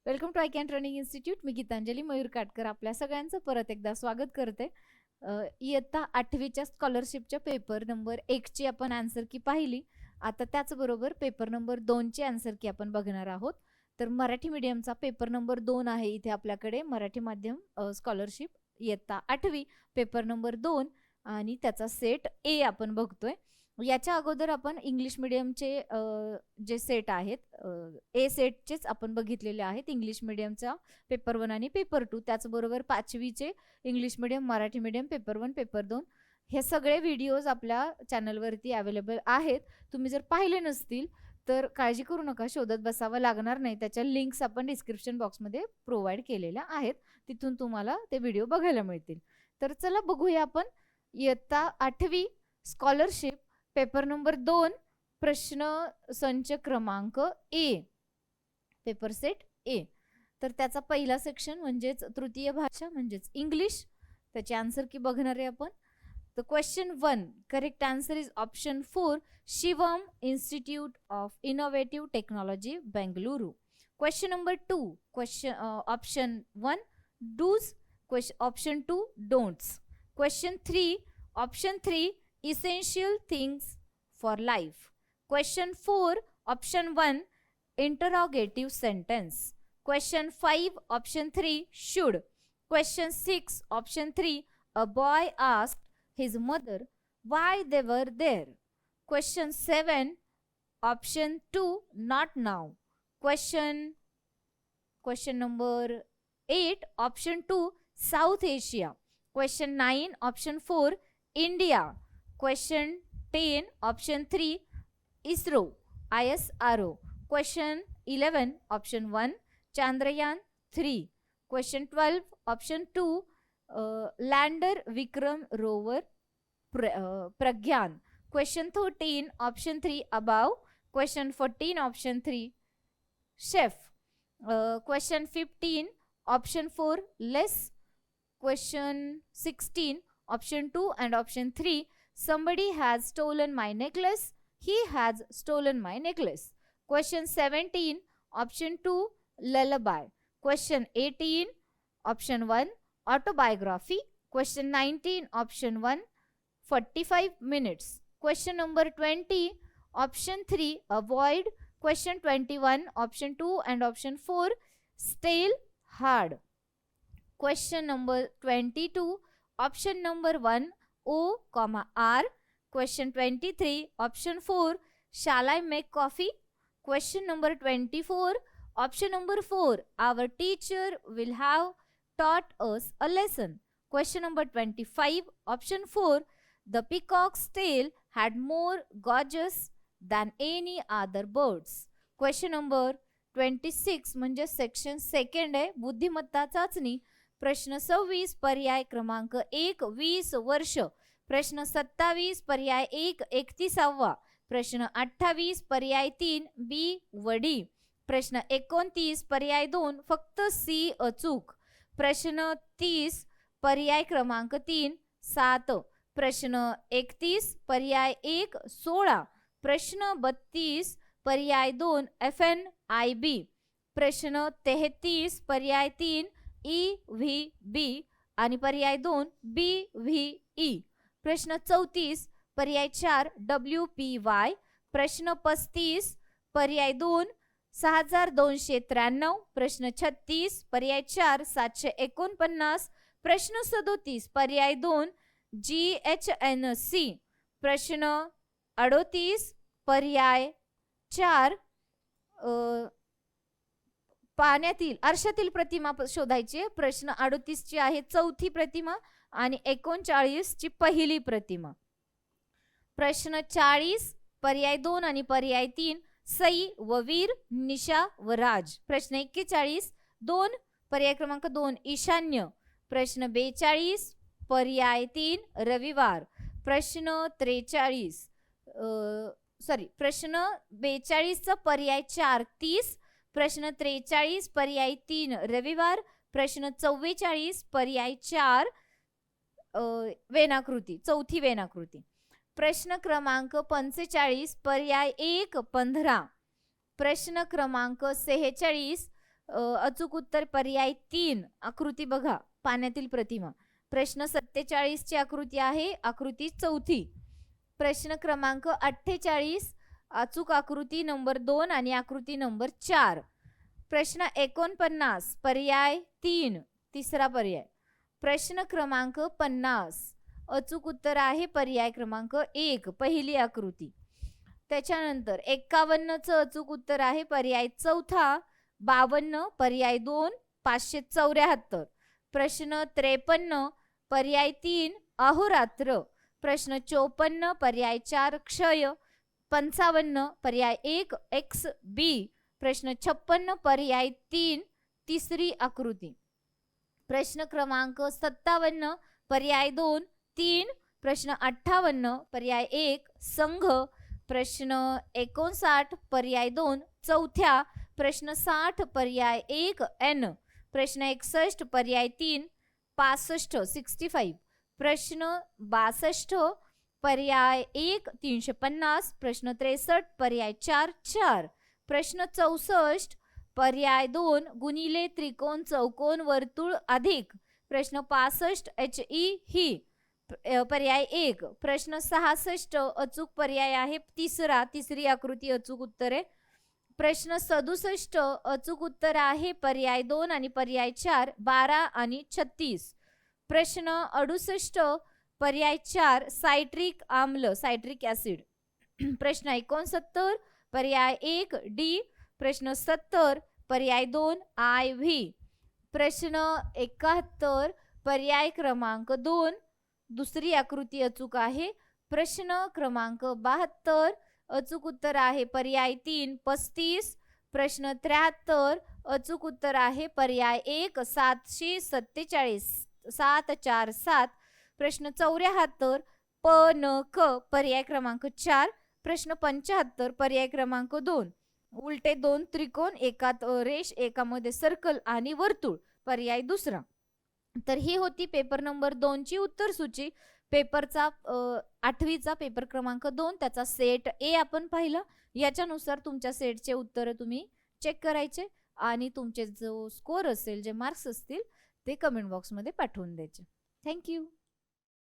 Welcome to I can training institute. मी गीतांजली मयूर काटकर आपल्या सगळ्यांचं परत एकदा स्वागत करते. इयत्ता 8वीच्या स्कॉलरशिपच्या पेपर नंबर 1ची आपण आन्सर की पाहिली. आता त्याचबरोबर पेपर नंबर 2ची आन्सर की आपण बघणार आहोत. तर मराठी मीडियमचा पेपर नंबर 2 आहे इथे आपल्याकडे. मराठी माध्यम स्कॉलरशिप इयत्ता 8वी पेपर नंबर 2 आणि त्याचा सेट ए आपण बघतोय. याच्या अगोदर आपण इंग्लिश मीडियमचे जे सेट आहेत ए सेटचेच आपण बघितलेले आहेत. इंग्लिश मीडियमचा पेपर 1 आणि पेपर 2, त्याचबरोबर 5वीचे English medium Marathi medium paper 1 paper 2 हे सगळे व्हिडिओज आपल्या चॅनलवरती अवेलेबल आहेत. तुम्ही जर पाहिले नसतील तर काळजी करू नका, शोधत बसावं लागणार नाही. त्याच्या लिंक्स आपण डिस्क्रिप्शन बॉक्समध्ये प्रोव्हाइड केलेल्या आहेत, तिथून तुम्हाला ते व्हिडिओ बघायला मिळतील. तर चला बघूया आपण इयत्ता 8वी स्कॉलरशिप पेपर नंबर 2 प्रश्न संच क्रमांक ए, पेपर सेट ए. तर त्याचा पहिला सेक्शन म्हणजेच तृतीय भाषा म्हणजेच इंग्लिश, त्याची आन्सर की बघणार आहे आपण. तर question 1 correct answer is option 4 Shivam Institute of Innovative Technology Bengaluru. Question number 2 question option 1 dos, option 2 don'ts. Question 3 option 3 essential things for life. Question 4 option 1 interrogative sentence. Question 5 option 3 should. Question 6 option 3 a boy asked his mother why they were there. Question 7 option 2 not now. Question number 8 option 2 South Asia. Question 9 option 4 India. Question 10 option 3 ISRO. Question 11 option 1 Chandrayaan 3. Question 12 option 2 lander Vikram rover Pragyan. Question 13 option 3 above. Question 14 option 3 chef. Question 15 option 4 less. Question 16 option 2 and option 3 somebody has stolen my necklace. He has stolen my necklace. Question 17 option 2 lullaby. Question 18 option 1 autobiography. Question 19 option 1 45 minutes. Question number 20 option 3 avoid. Question 21 option 2 and option 4 stale hard. Question number 22 option number 1 O, R. Question 23 option 4 shall I make coffee. Question number 24 option number 4 our teacher will have taught us a lesson. Question number 25 option 4 the peacock's tail had more gauges than any other birds. Question number 26 म्हणजे section second आहे, बुद्धिमत्ता चाचणी. प्रश्न 26 पर्याय क्रमांक 1 20 वर्ष. प्रश्न 27 पर्याय 1 31वा. प्रश्न 28 पर्याय 3 बी वडी. प्रश्न 29 पर्याय 2 फक्त सी अचूक. प्रश्न 30 पर्याय क्रमांक 3 7. प्रश्न 31 पर्याय 1 16. प्रश्न 32 पर्याय 2 FN IB. प्रश्न 33 पर्याय 3 EVB आणि पर्याय 2 BVE. प्रश्न 34 पर्याय 4 WPY. प्रश्न 35 पर्याय 2 6293. प्रश्न 36 पर्याय 4 749. प्रश्न 37 पर्याय 2 GHNC. प्रश्न 38 पर्याय 4 पाण्यातील आरशातील प्रतिमा शोधायची. प्रश्न 38 ची आहे चौथी प्रतिमा आणि 39 ची पहिली प्रतिमा. प्रश्न 40 पर्याय 2 आणि पर्याय 3 सई व वीर निशा व राज. प्रश्न 41 2 पर्याय क्रमांक 2 ईशान्य. प्रश्न 42 पर्याय 3 रविवार. प्रश्न 43 प्रश्न 42 चा पर्याय 4 30. प्रश्न 43 पर्याय 3 रविवार. प्रश्न 44 पर्याय 4 वेनाकृती, चौथी वेनाकृती. प्रश्न क्रमांक 45 पर्याय 1 15. प्रश्न क्रमांक 46 अचूक उत्तर पर्याय 3 आकृती बघा पाण्यातील प्रतिमा. प्रश्न 47 ची आकृती आहे, आकृती 4. प्रश्न क्रमांक 48 अचूक आकृती नंबर 2 आणि आकृती नंबर 4. प्रश्न 49 पर्याय 3 तिसरा पर्याय. प्रश्न क्रमांक 50 अचूक उत्तर आहे पर्याय क्रमांक 1 पहिली आकृती. त्याच्यानंतर 51 चं अचूक उत्तर आहे पर्याय 4. 52 पर्याय 2 574. प्रश्न 53 पर्याय 3 अहोरात्र. प्रश्न 54 पर्याय 4 क्षय. 55 पर्याय 1 एक्स बी. प्रश्न 56 पर्याय 3 तिसरी आकृती. प्रश्न क्रमांक 57 पर्याय 2 3. प्रश्न 58 पर्याय 1 संघ. प्रश्न 59 पर्याय 2 चौथ्या. प्रश्न 60 पर्याय 1 एन. प्रश्न 61 पर्याय 3 65 65. प्रश्न 62 पर्याय 1 350. प्रश्न 63 पर्याय 4 4. प्रश्न 64 पर्याय 2 गुणिले त्रिकोण चौकोन वर्तुळ अधिक. प्रश्न 65 एच ई ही पर्याय 1. प्रश्न 66 अचूक पर्याय आहे तिसरी आकृती अचूक उत्तर आहे. प्रश्न 67 अचूक उत्तर आहे पर्याय 2 आणि पर्याय 4 12 आणि 36. प्रश्न 68 पर्याय 4 सायट्रिक आम्ल सायट्रिक ऍसिड. प्रश्न 69 पर्याय 1 डी. प्रश्न 70 पर्याय 2 आय व्ही. प्रश्न 71 पर्याय क्रमांक 2 दुसरी आकृती अचूक आहे. प्रश्न क्रमांक 72 अचूक उत्तर आहे पर्याय 3 35. प्रश्न 73 अचूक उत्तर आहे पर्याय 1 747 747. प्रश्न 74 प न क पर्याय क्रमांक 4. प्रश्न 75 पर्याय क्रमांक 2 उलटे 2 त्रिकोण एकात रेष एकामध्ये सर्कल आणि वर्तुळ पर्याय दुसरा. तर ही होती पेपर नंबर 2 ची उत्तर सूची. पेपरचा 8वीचा पेपर क्रमांक 2 त्याचा सेट ए आपण पाहिलं. याच्यानुसार तुमच्या सेटचे उत्तर तुम्ही चेक करायचे आणि तुमचे जो स्कोर असेल जे मार्क्स असतील ते कमेंट बॉक्समध्ये पाठवून द्यायचे. थँक्यू.